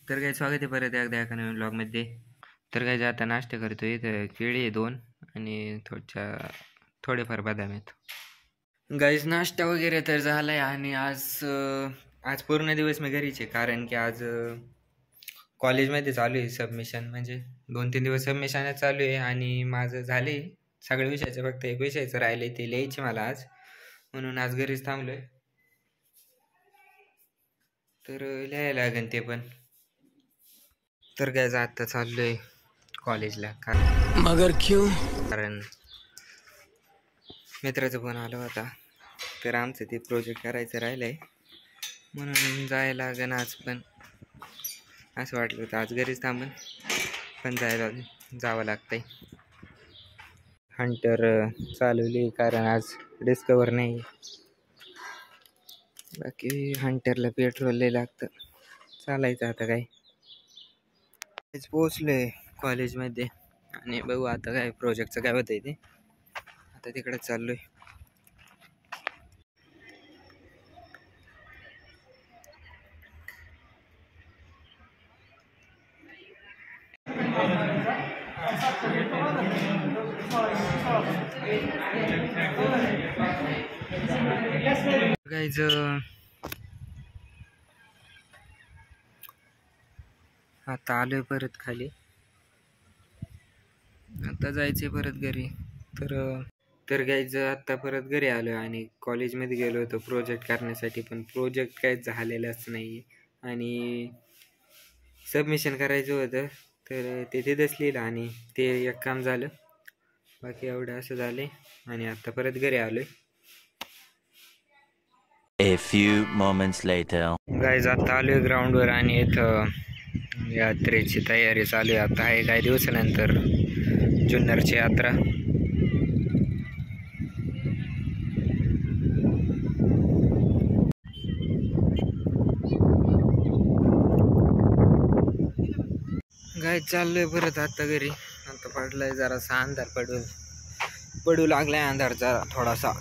तर काय स्वागत आहे परत एकदा एका नवीन ब्लॉगमध्ये. तर काय आता नाश्ता करतोय. इथं केळी आहे 2 आणि थोडेफार बदाम आहेत. गाईज नाश्ता वगैरे तर झाला आहे आणि आज पूर्ण दिवस मी घरीच आहे, कारण की आज कॉलेजमध्ये चालू आहे सबमिशन. म्हणजे 2-3 दिवस सबमिशनच चालू आहे आणि माझं झाले सगळ्या विषयाचं, फक्त एक विषयाचं राहिले ते लिहायचे मला आज, म्हणून आज घरीच थांबलो आहे. तर लिहायला लागेल ते पण. तर काय आता चाललोय कॉलेजला. मगर क्यों? कारण मित्राचा फोन आला होता, तर आमचं ते प्रोजेक्ट करायचं राहिलंय म्हणून जायला लागेल आज. पण असं वाटलं होतं आज घरीच थांबून, पण जावं लागतंय. हंटर चालवली कारण आज डिस्कवर नाही. बाकी हंटरला पेट्रोल लय लागतं. चालायचं आता काय. पोचलोय कॉलेजमध्ये आणि बघू आता काय प्रोजेक्टचं काय होतंय ते. आता तिकडे चाललोय. गाईज आता आलोय परत खाली. आता जायचंय परत घरी. तर गाईज आता परत घरी आलोय आणि कॉलेजमध्ये गेलो होतो प्रोजेक्ट करण्यासाठी, पण प्रोजेक्ट काय झालेलाच नाही आणि सबमिशन करायचं होतं तर ते तिथंच लिहिलं आणि ते एक काम झालं. बाकी एवढं असं झाले आणि आता परत घरी आलोय. A few moments later. Guys आता आलोय ग्राउंडवर आणि इथं यात्रेची तयारी चालू आहे. आता आहे काही दिवसानंतर जुन्नरची यात्रा. गाईज चाललोय परत आता घरी. आता पडलाय जरासा अंधार, पडू लागलाय अंधार जरा थोडासा.